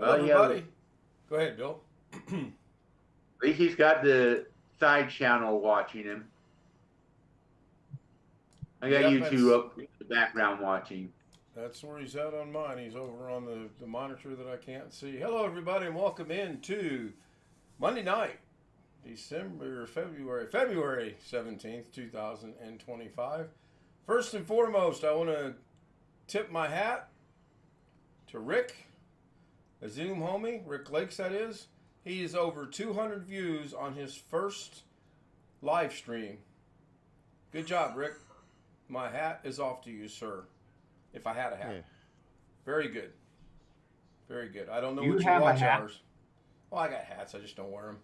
Hello, everybody. Go ahead, Bill. At least he's got the side channel watching him. I got you two up in the background watching. That's where he's at on mine. He's over on the monitor that I can't see. Hello, everybody, and welcome in to Monday night, February 17th, 2025. First and foremost, I want to tip my hat to Rick, a Zoom homie, Rick Lakes, that is. He is over 200 views on his first live stream. Good job, Rick. My hat is off to you, sir. If I had a hat. Yeah. Very good. Very good. I don't know what you watch hours. Well, I got hats. I just don't wear them.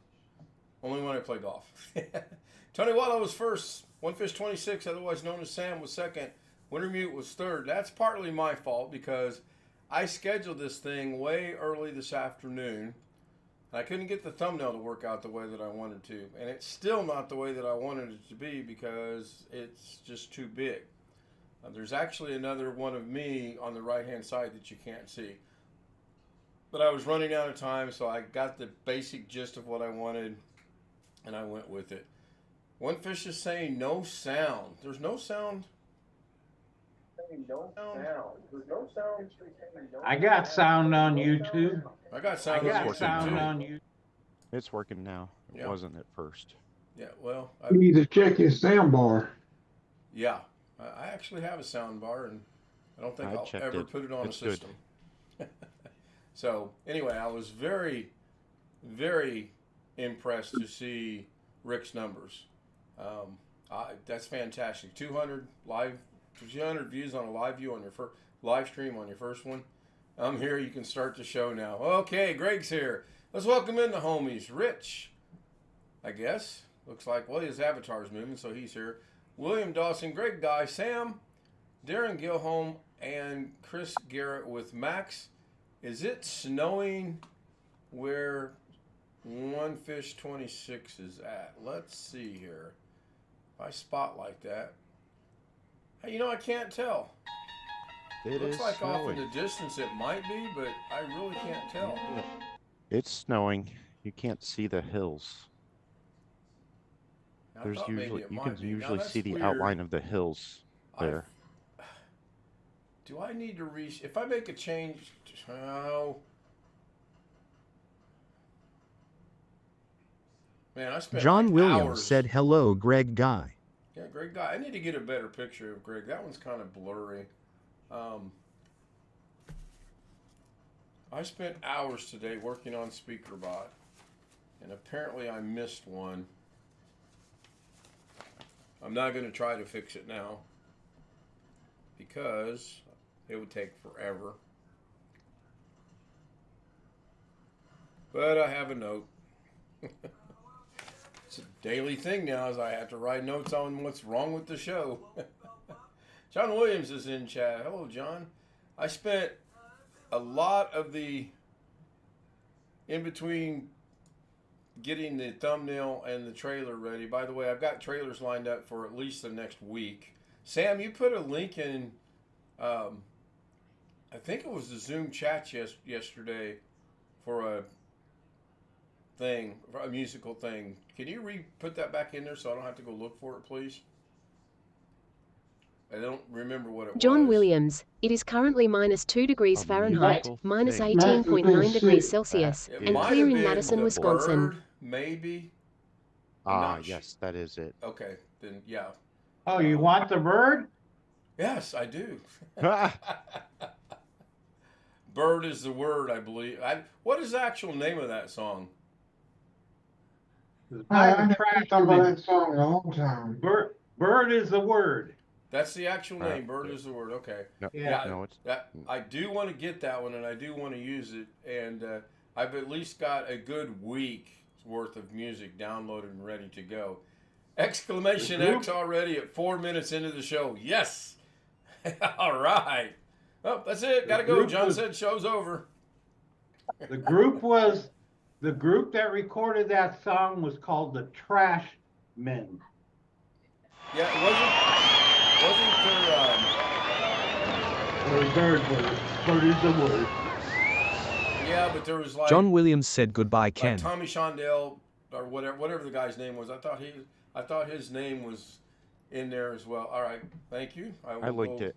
Only when I play golf. Tony Wallow was first. One Fish 26, otherwise known as Sam, was second. Wintermute was third. That's partly my fault because I scheduled this thing way early this afternoon. I couldn't get the thumbnail to work out the way that I wanted to. And it's still not the way that I wanted it to be because it's just too big. There's actually another one of me on the right-hand side that you can't see. But I was running out of time, so I got the basic gist of what I wanted, and I went with it. One Fish is saying no sound. There's no sound. I got sound on YouTube. I got sound on YouTube. It's working now. It wasn't at first. Yeah, well. You need to check your sound bar. Yeah. I actually have a sound bar, and I don't think I'll ever put it on a system. So, anyway, I was very, very impressed to see Rick's numbers. That's fantastic. 200 views on a live view on your first live stream on your first one. I'm here. You can start the show now. Okay, Greg's here. Let's welcome in the homies. Rich, I guess. Looks like, well, his avatar's moving, so he's here. William Dawson, Greg Guy, Sam, Darren Gilholm, and Chris Garrett with Max. Is it snowing where One Fish 26 is at? Let's see here. If I spotlight that. Hey, I can't tell. It looks like snowing. Off in the distance it might be, but I really can't tell. It's snowing. You can't see the hills. You can usually see the outline of the hills there. Do I need to if I make a change? Man, I spent John Williams said hello, Greg Guy. Yeah, Greg Guy. I need to get a better picture of Greg. That one's kind of blurry. I spent hours today working on SpeakerBot, and apparently I missed one. I'm not going to try to fix it now because it would take forever. But I have a note. It's a daily thing now as I have to write notes on what's wrong with the show. John Williams is in chat. Hello, John. I spent a lot of the in between getting the thumbnail and the trailer ready. By the way, I've got trailers lined up for at least the next week. Sam, you put a link in, I think it was the Zoom chat yesterday for a musical thing. Can you put that back in there so I don't have to go look for it, please? I don't remember what it was. John Williams, it is currently -2 degrees Fahrenheit, -18.9 degrees Celsius, and clear in Madison, Wisconsin. Maybe. Yes, that is it. Okay, then yeah. Oh, you want the bird? Yes, I do. Bird is the word, I believe. What is the actual name of that song? I've talked about that song a long time. Bird is the word. That's the actual name. Bird is the word. Okay. I do want to get that one, and I do want to use it. And I've at least got a good week's worth of music downloaded and ready to go. Exclamation X already at 4 minutes into the show. Yes. All right. Oh, that's it. Got to go. John said show's over. The group that recorded that song was called the Trash Men. Yeah, it wasn't Bird is the word. Yeah, but there was like John Williams said goodbye, Ken. like Tommy Shondell or whatever the guy's name was. I thought his name was in there as well. All right, thank you. I liked it.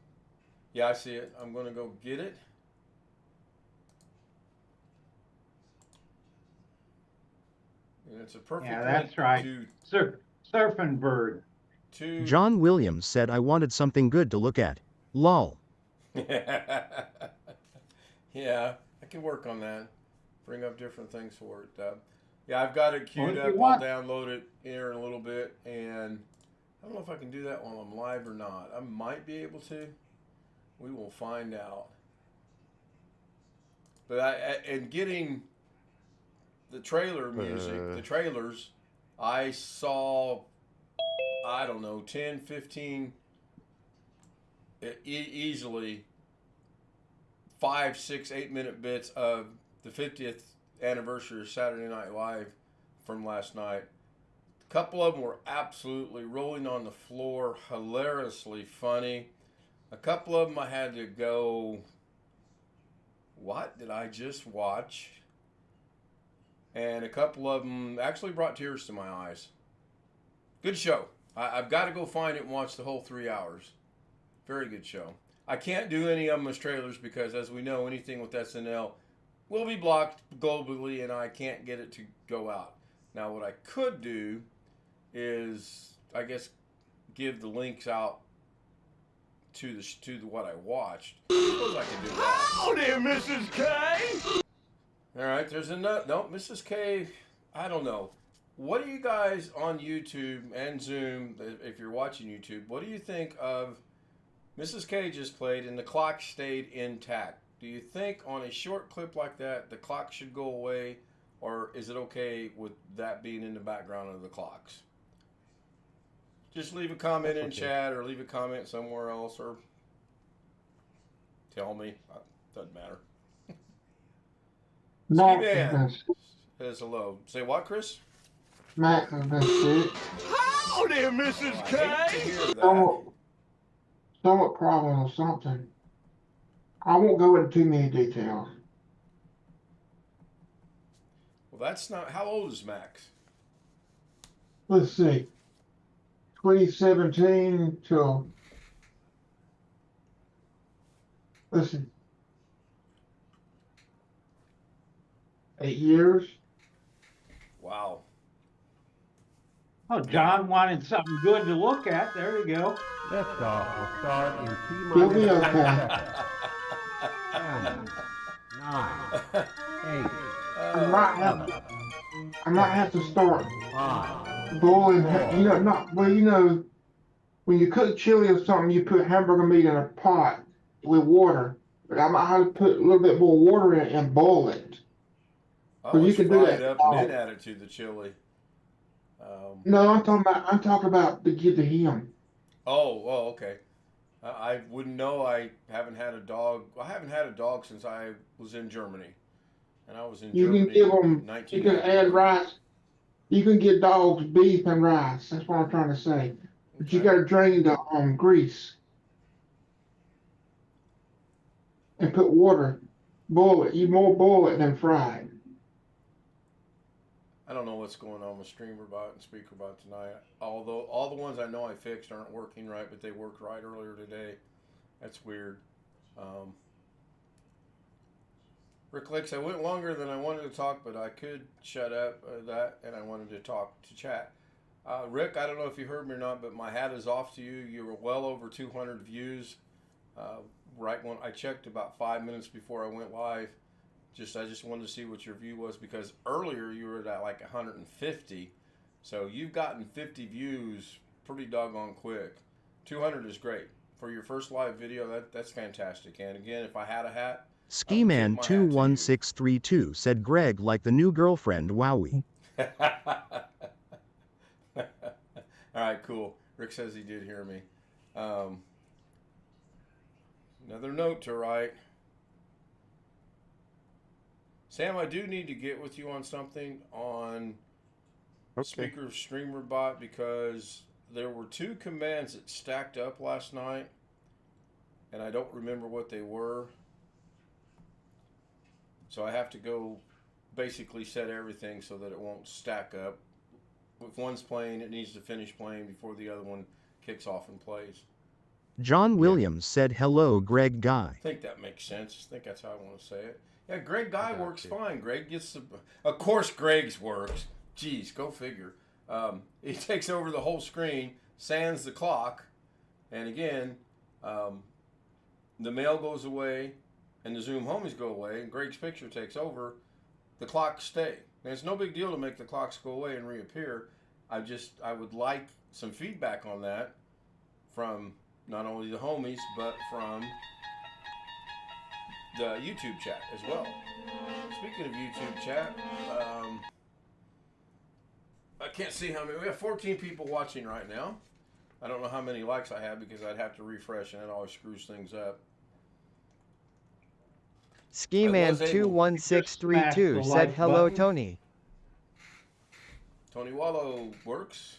Yeah, I see it. I'm gonna go get it. And it's a perfect. Yeah, that's right. Surfing bird. John Williams said I wanted something good to look at. Lol. Yeah, I can work on that. Bring up different things for it. Yeah, I've got it queued up. I'll download it here in a little bit, and I don't know if I can do that while I'm live or not. I might be able to. We will find out. But and getting the trailer music, the trailers, I saw, I don't know, 10, 15, easily 5, 6, 8-minute bits of the 50th anniversary of Saturday Night Live from last night. A couple of them were absolutely rolling on the floor, hilariously funny. A couple of them I had to go, what did I just watch? And a couple of them actually brought tears to my eyes. Good show. I've got to go find it and watch the whole 3 hours. Very good show. I can't do any of them as trailers because, as we know, anything with SNL will be blocked globally, and I can't get it to go out. Now, what I could do is, I guess, give the links out to what I watched. I suppose I can do that. Howdy, Mrs. K. All right, there's another. No, Mrs. K. I don't know. What do you guys on YouTube and Zoom, if you're watching YouTube, what do you think of Mrs. K just played and the clock stayed intact? Do you think on a short clip like that, the clock should go away, or is it okay with that being in the background of the clocks? Just leave a comment in chat or leave a comment somewhere else or tell me. Doesn't matter. Ski Man says hello. Say what, Chris? Matt, that's it. Howdy, Mrs. K. Stomach problem or something. I won't go into too many details. Well, that's not. How old is Max? Let's see. 2017 till, listen, 8 years. Wow. Oh, John wanted something good to look at. There you go. Liftoff will start in He'll T-minus be okay. 10, 9, 8, I might have to start 5, boiling. When you cook chili or something, you put hamburger meat in a pot with water. But I might have to put a little bit more water in it and boil it. Oh, you can do that. Up and then add it to the chili. No, I'm talking about to give to him. Oh, okay. I wouldn't know. I haven't had a dog. I haven't had a dog since I was in Germany, and I was in Germany. You can give them. You can add rice. You can give dogs beef and rice. That's what I'm trying to say. But you got to drain the grease and put water. Boil it. You more boil it than fry it. I don't know what's going on with StreamerBot and SpeakerBot tonight. Although all the ones I know I fixed aren't working right, but they worked right earlier today. That's weird. Rick Licks, I went longer than I wanted to talk, but I could shut up that, and I wanted to talk to chat. Rick, I don't know if you heard me or not, but my hat is off to you. You were well over 200 views. Right when I checked about 5 minutes before I went live. I just wanted to see what your view was, because earlier you were at like 150. So you've gotten 50 views pretty doggone quick. 200 is great. For your first live video, that's fantastic. And again, if I had a hat, Skiman 21632 said Greg like the new girlfriend, wowie. All right, cool. Rick says he did hear me. Another note to write. Sam, I do need to get with you on something on Speaker StreamerBot, because there were 2 commands that stacked up last night, and I don't remember what they were. So I have to go basically set everything so that it won't stack up. If one's playing, it needs to finish playing before the other one kicks off and plays. John Williams said hello Greg Guy. I think that makes sense. I think that's how I want to say it. Yeah, Greg Guy works fine. Greg gets the... Of course Greg's works. Geez, go figure. He takes over the whole screen, sands the clock, and again, the mail goes away, and the Zoom homies go away, and Greg's picture takes over. The clocks stay. And it's no big deal to make the clocks go away and reappear. I would like some feedback on that from not only the homies, but from the YouTube chat as well. Speaking of YouTube chat, I can't see how many. We have 14 people watching right now. I don't know how many likes I have because I'd have to refresh, and it always screws things up. Skiman21632 said hello, Tony. Tony Wallow works.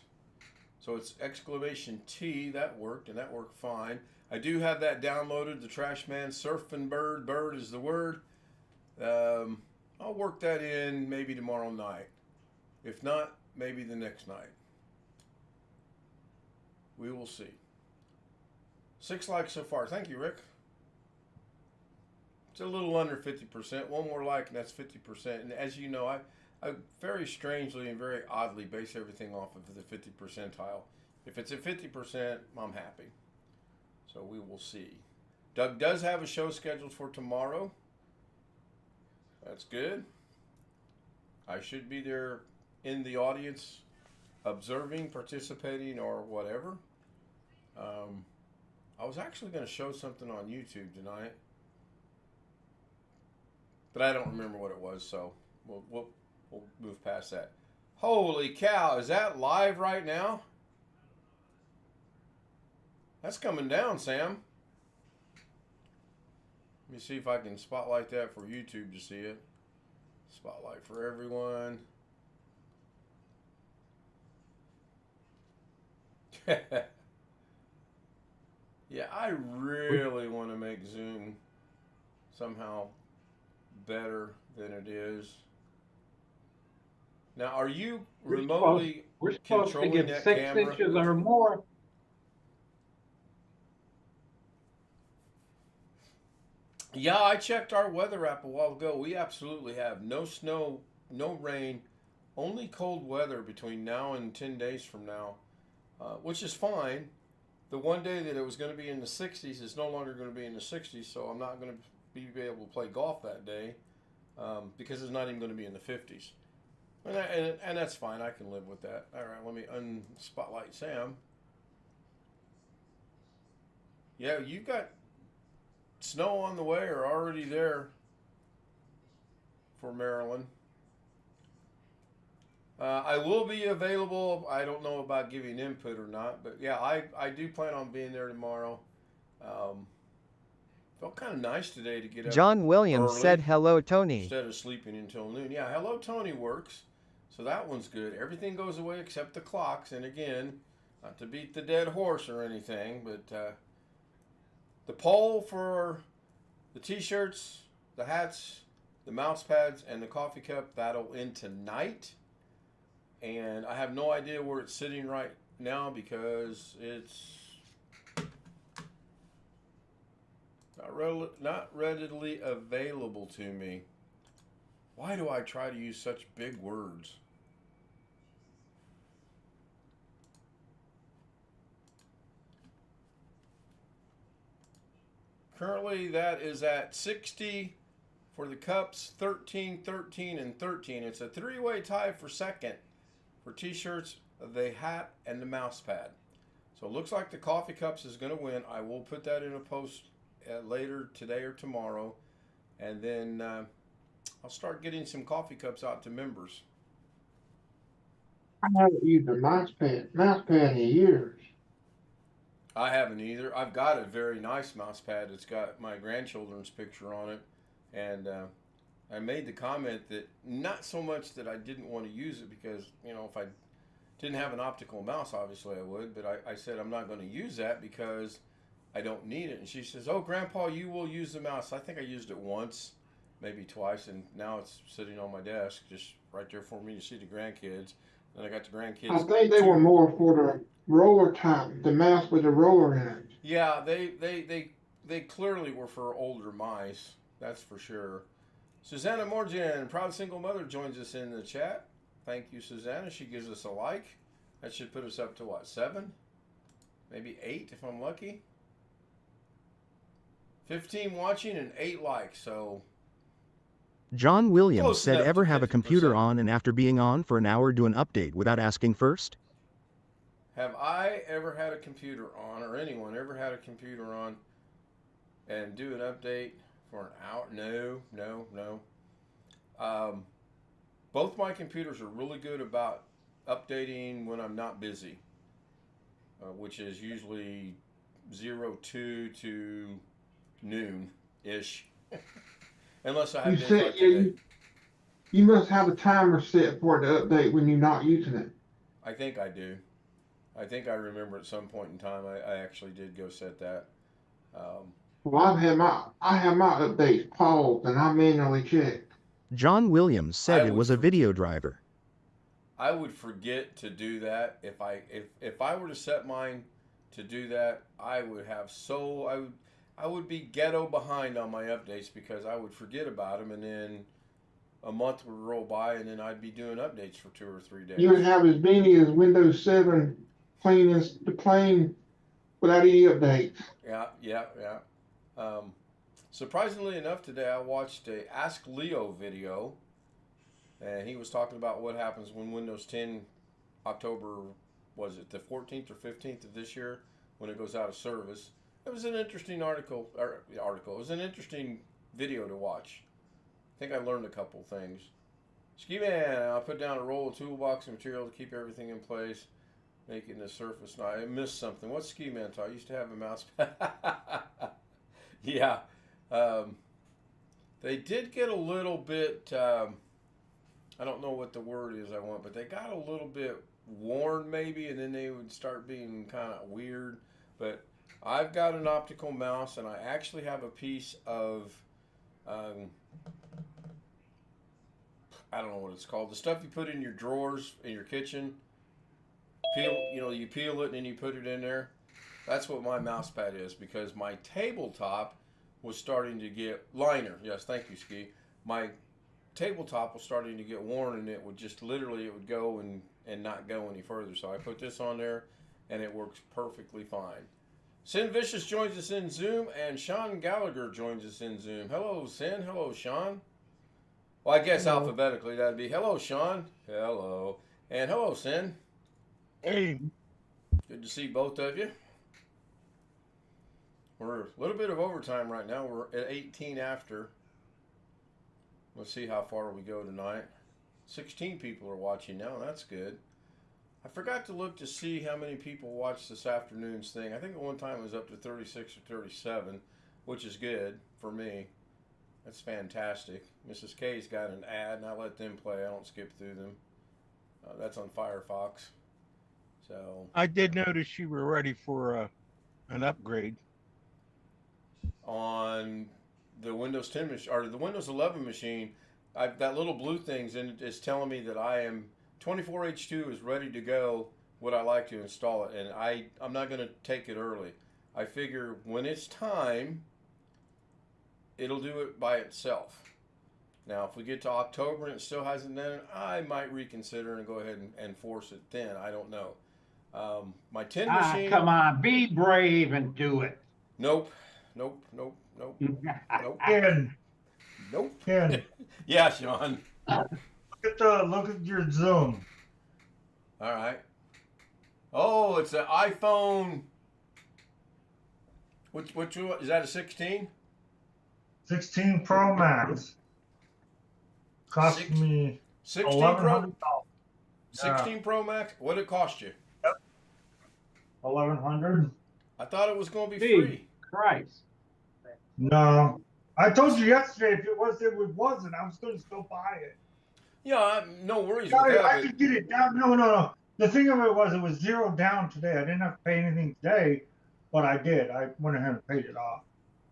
So it's exclamation T. That worked, and that worked fine. I do have that downloaded, the Trash Man Surfing Bird. Bird is the word. I'll work that in maybe tomorrow night. If not, maybe the next night. We will see. 6 likes so far. Thank you, Rick. It's a little under 50%. One more like, and that's 50%. And as you know, I very strangely and very oddly base everything off of the 50 percentile. If it's at 50%, I'm happy. So we will see. Doug does have a show scheduled for tomorrow. That's good. I should be there in the audience, observing, participating, or whatever. I was actually going to show something on YouTube tonight, but I don't remember what it was, so we'll move past that. Holy cow, is that live right now? That's coming down, Sam. Let me see if I can spotlight that for YouTube to see it. Spotlight for everyone. Yeah, I really want to make Zoom somehow better than it is. Now, are you remotely we're supposed to controlling get that 6 camera? inches or more. Yeah, I checked our weather app a while ago. We absolutely have no snow, no rain, only cold weather between now and 10 days from now, which is fine. The one day that it was going to be in the 60s is no longer going to be in the 60s, so I'm not going to be able to play golf that day because it's not even going to be in the 50s. And that's fine. I can live with that. All right, let me unspotlight Sam. Yeah, you've got snow on the way or already there for Maryland. I will be available. I don't know about giving input or not, but yeah, I do plan on being there tomorrow. Felt kind of nice today to get up John Williams early said hello, Tony. instead of sleeping until noon. Yeah, hello, Tony works. So that one's good. Everything goes away except the clocks. And again, not to beat the dead horse or anything, but the poll for the t-shirts, the hats, the mouse pads, and the coffee cup, that'll end tonight. And I have no idea where it's sitting right now because it's not readily available to me. Why do I try to use such big words? Currently, that is at 60 for the cups, 13, 13, and 13. It's a three-way tie for second for t-shirts, the hat, and the mouse pad. So it looks like the coffee cups is going to win. I will put that in a post later today or tomorrow. And then I'll start getting some coffee cups out to members. I haven't used a mouse pad in years. I haven't either. I've got a very nice mouse pad. It's got my grandchildren's picture on it. And I made the comment that not so much that I didn't want to use it because, you know, if I didn't have an optical mouse, obviously I would. But I said I'm not going to use that because I don't need it. And she says, oh, Grandpa, you will use the mouse. I think I used it once, maybe twice, and now it's sitting on my desk, just right there for me to see the grandkids. And I got the grandkids. I think they were more for the roller type, the mouse with the roller in it. Yeah, they clearly were for older mice. That's for sure. Susanna Morgan, proud single mother, joins us in the chat. Thank you, Susanna. She gives us a like. That should put us up to what, 7? Maybe 8 if I'm lucky. 15 watching and 8 likes. So John Williams close said, enough ever to have a 50%. computer on and after being on for an hour do an update without asking first? Have I ever had a computer on, or anyone ever had a computer on and do an update for an hour? No. Both my computers are really good about updating when I'm not busy, which is usually 02 to noon-ish. Unless I have days like today. You must have a timer set for it to update when you're not using it. I think I do. I think I remember at some point in time I actually did go set that. Well, I have my updates paused and I manually check. John Williams said it was a video driver. I would forget to do that if I were to set mine to do that. I would be ghetto behind on my updates because I would forget about them, and then a month would roll by, and then I'd be doing updates for 2 or 3 days. You would have as many as Windows 7 plain without any updates. Yeah. Surprisingly enough, today I watched a Ask Leo video, and he was talking about what happens when Windows 10 October, was it the 14th or 15th of this year, when it goes out of service. It was an interesting article. It was an interesting video to watch. I think I learned a couple things. Ski Man, I'll put down a roll of toolbox material to keep everything in place, making the surface nice. I missed something. What's Ski Man talk? I used to have a mouse pad. Yeah. They did get a little bit, I don't know what the word is I want, but they got a little bit worn maybe, and then they would start being kind of weird. But I've got an optical mouse, and I actually have a piece of, I don't know what it's called, the stuff you put in your drawers in your kitchen. You peel it and then you put it in there. That's what my mouse pad is, because my tabletop was starting to get liner. Yes, thank you, Ski. My tabletop was starting to get worn, and it would just literally, it would go and not go any further. So I put this on there, and it works perfectly fine. Sin Vicious joins us in Zoom, and Sean Gallagher joins us in Zoom. Hello, Sin. Hello, Sean. Well, I guess alphabetically that'd be hello, Sean. Hello. And hello, Sin. Hey. Good to see both of you. We're a little bit of overtime right now. We're at 18 after. Let's see how far we go tonight. 16 people are watching now. That's good. I forgot to look to see how many people watched this afternoon's thing. I think at one time it was up to 36 or 37, which is good for me. That's fantastic. Mrs. K's got an ad, and I let them play. I don't skip through them. That's on Firefox. So I did notice you were ready for an upgrade. On the Windows 10 machine, or the Windows 11 machine, that little blue thing's in it is telling me that I am 24H2 is ready to go. Would I like to install it? And I'm not going to take it early. I figure when it's time, it'll do it by itself. Now, if we get to October and it still hasn't done it, I might reconsider and go ahead and force it then. I don't know. My 10 machine. Come on, be brave and do it. Nope. Nope. Ken. Nope. Ken. Yeah, Sean. Look at your Zoom. All right. Oh, it's an iPhone. Which one is that? A 16? 16 Pro Max. Cost me 16 Pro. 16 Pro Max. What did it cost you? Yep. $1,100. I thought it was going to be free. Christ. No, I told you yesterday if it wasn't. I was going to still buy it. Yeah, no worries with that. I could get it down. No. The thing of it was 0 down today. I didn't have to pay anything today, but I did. I went ahead and paid it off.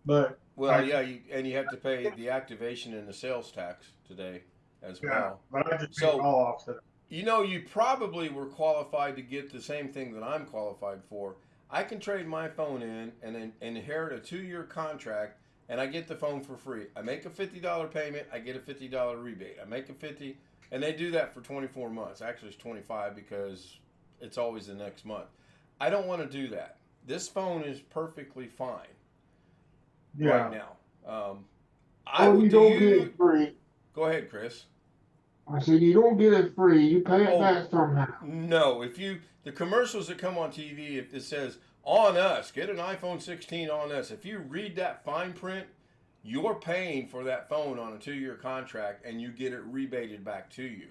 But Well, yeah, and you have to pay the activation and the sales tax today as well. But I just paid So, all off today. you know, you probably were qualified to get the same thing that I'm qualified for. I can trade my phone in and then inherit a 2-year contract, and I get the phone for free. I make a $50 payment, I get a $50 rebate. I make a 50, and they do that for 24 months. Actually, it's 25 because it's always the next month. I don't want to do that. This phone is perfectly fine right now. You don't get it free. Go ahead, Chris. I said you don't get it free. You pay it back somehow. No, the commercials that come on TV, if it says on us, get an iPhone 16 on us. If you read that fine print, you're paying for that phone on a 2-year contract, and you get it rebated back to you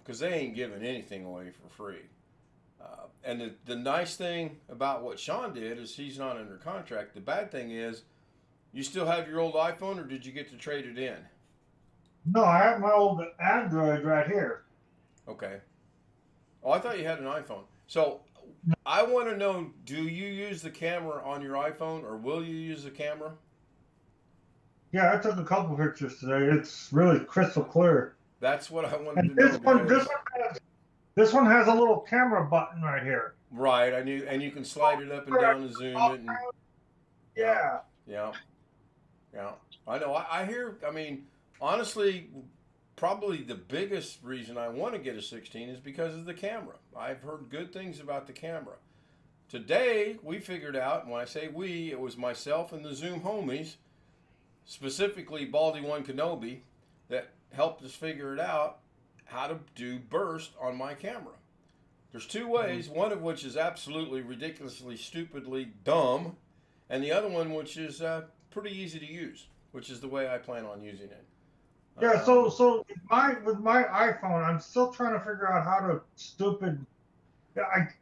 because they ain't giving anything away for free. And the nice thing about what Sean did is he's not under contract. The bad thing is, you still have your old iPhone, or did you get to trade it in? No, I have my old Android right here. Okay. Oh, I thought you had an iPhone. So I want to know, do you use the camera on your iPhone, or will you use the camera? Yeah, I took a couple pictures today. It's really crystal clear. That's what I wanted And to know. This one has a little camera button right here. Right, I knew, and you can slide it up and down and zoom it. And, Yeah. Yeah. I know. I hear. I mean, honestly, probably the biggest reason I want to get a 16 is because of the camera. I've heard good things about the camera. Today, we figured out, and when I say we, it was myself and the Zoom homies, specifically Baldy One Kenobi, that helped us figure it out, how to do burst on my camera. There's 2 ways, one of which is absolutely ridiculously, stupidly dumb, and the other one which is pretty easy to use, which is the way I plan on using it. Yeah, so with my iPhone, I'm still trying to figure out how to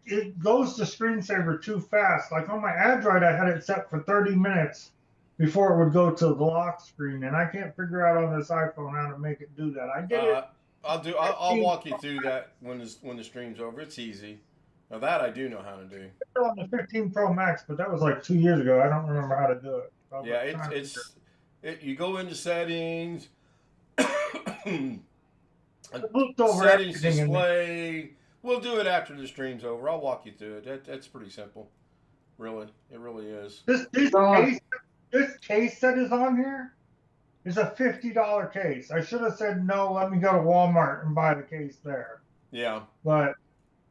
it goes to screensaver too fast. Like on my Android, I had it set for 30 minutes before it would go to the lock screen, and I can't figure out on this iPhone how to make it do that. I get it. I'll walk you through that when the stream's over. It's easy. Now that I do know how to do. On the 15 Pro Max, but that was like 2 years ago. I don't remember how to do it. Yeah, you go into settings, settings display. We'll do it after the stream's over. I'll walk you through it. That's pretty simple. Really, it really is. This case that is on here is a $50 case. I should have said no. Let me go to Walmart and buy the case there. Yeah. But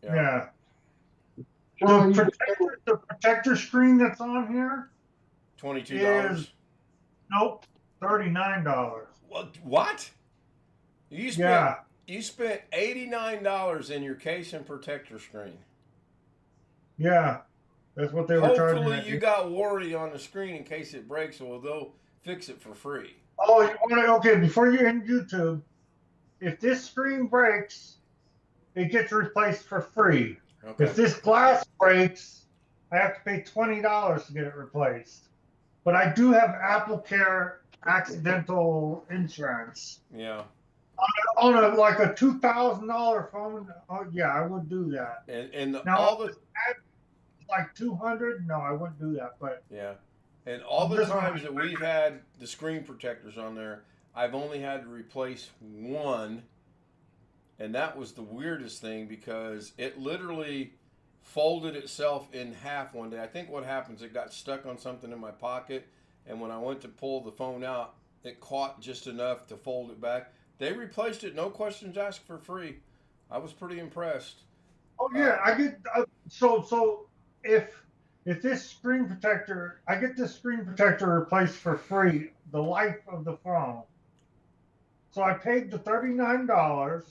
yeah. The protector screen that's on here. $22. Nope, $39. What? You spent $89 in your case and protector screen. Yeah, that's what they were charging. Hopefully you got warranty on the screen in case it breaks, or they'll fix it for free. Oh, okay. Before you end YouTube, if this screen breaks, it gets replaced for free. Okay. If this glass breaks, I have to pay $20 to get it replaced. But I do have AppleCare accidental insurance. Yeah. On a $2,000 phone, oh yeah, I would do that. And now all the like 200, no, I wouldn't do that. But yeah, and all the times that we've had the screen protectors on there, I've only had to replace one, and that was the weirdest thing because it literally folded itself in half one day. I think what happens, it got stuck on something in my pocket, and when I went to pull the phone out, it caught just enough to fold it back. They replaced it, no questions asked, for free. I was pretty impressed. Oh yeah, I get so if this screen protector, I get this screen protector replaced for free, the life of the phone. So I paid the $39,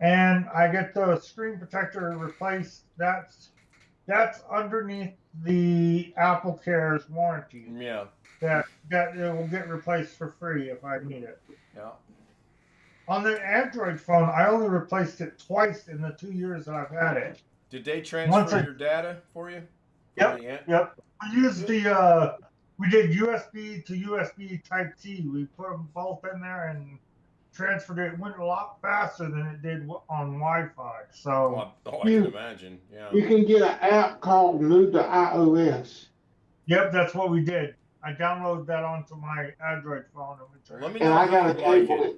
and I get the screen protector replaced. That's underneath the AppleCare's warranty. Yeah. That it will get replaced for free if I need it. Yeah. On the Android phone, I only replaced it twice in the 2 years that I've had it. Did they transfer your data for you? Yep. We used we did USB to USB Type-C. We put them both in there and transferred it. It went a lot faster than it did on Wi-Fi. So I can imagine. Yeah. You can get an app called Move to iOS. Yep, that's what we did. I download that onto my Android phone. Let me And know I how got you a like cable. it.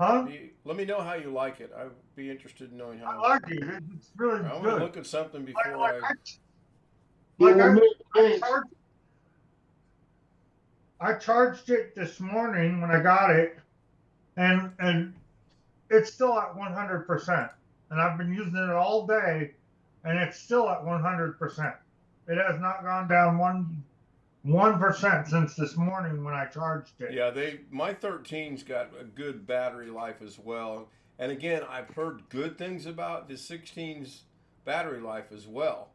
Huh? Let me know how you like it. I'd be interested in knowing how. I like it. It's really I want good. to look at something before Like, I charged it this morning when I got it, and it's still at 100%. And I've been using it all day, and it's still at 100%. It has not gone down 1% since this morning when I charged it. Yeah, my 13's got a good battery life as well. And again, I've heard good things about the 16's battery life as well.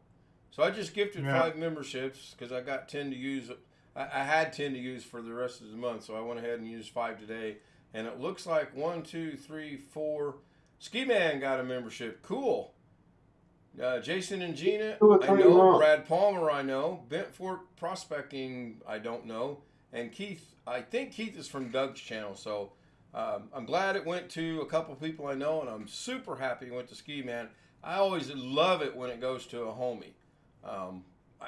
So I just gifted 5 memberships because I got 10 to use. I had 10 to use for the rest of the month, so I went ahead and used 5 today. And it looks like 1, 2, 3, 4. Ski Man got a membership. Cool. Jason and Gina, I know. Brad Palmer, I know. Bentfort Prospecting, I don't know. And Keith, I think Keith is from Doug's channel. So I'm glad it went to a couple people I know, and I'm super happy it went to Ski Man. I always love it when it goes to a homie.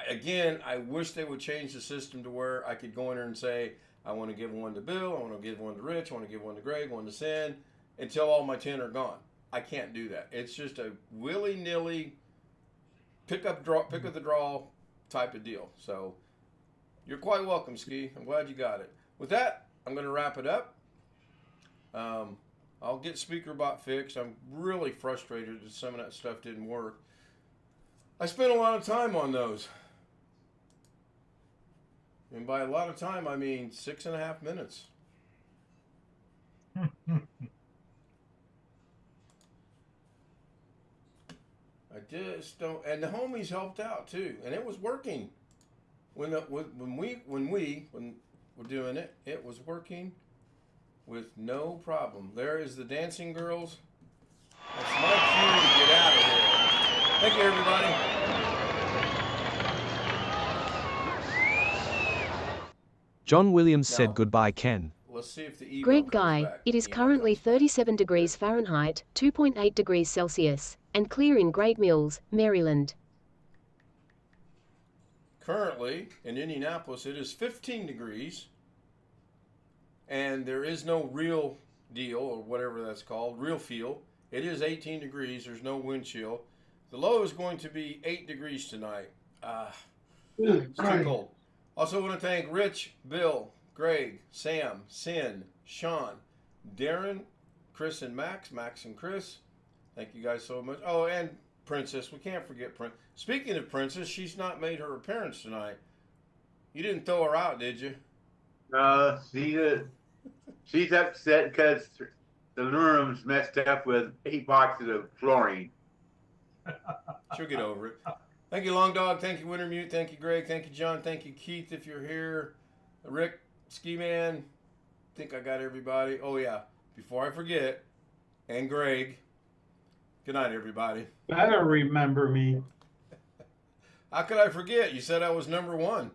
Again, I wish they would change the system to where I could go in there and say, I want to give one to Bill, I want to give one to Rich, I want to give one to Greg, one to Sin, until all my 10 are gone. I can't do that. It's just a willy-nilly pick up the draw type of deal. So you're quite welcome, Ski. I'm glad you got it. With that, I'm going to wrap it up. I'll get SpeakerBot fixed. I'm really frustrated that some of that stuff didn't work. I spent a lot of time on those. And by a lot of time, I mean 6.5 minutes. I just don't, and the homies helped out too, and it was working. When we're doing it, it was working with no problem. There is the dancing girls. That's my cue to get out of here. Thank you, everybody. John Williams said goodbye, Ken. Let's see if the email Greg comes Guy, back. it is currently 37 degrees Fahrenheit, 2.8 degrees Celsius, and clear in Great Mills, Maryland. Currently, in Indianapolis, it is 15 degrees, and there is no real deal, or whatever that's called, real feel. It is 18 degrees. There's no wind chill. The low is going to be 8 degrees tonight. It's too cold. Also want to thank Rich, Bill, Greg, Sam, Sin, Sean, Darren, Chris and Max and Chris. Thank you guys so much. Oh, and Princess. We can't forget Princess. Speaking of Princess, she's not made her appearance tonight. You didn't throw her out, did you? She's upset because the room's messed up with 8 boxes of chlorine. She'll get over it. Thank you, Long Dog. Thank you, Wintermute. Thank you, Greg. Thank you, John. Thank you, Keith, if you're here. Rick, Ski Man. I think I got everybody. Oh, yeah. Before I forget, and Greg. Good night, everybody. Better remember me. How could I forget? You said I was number 1.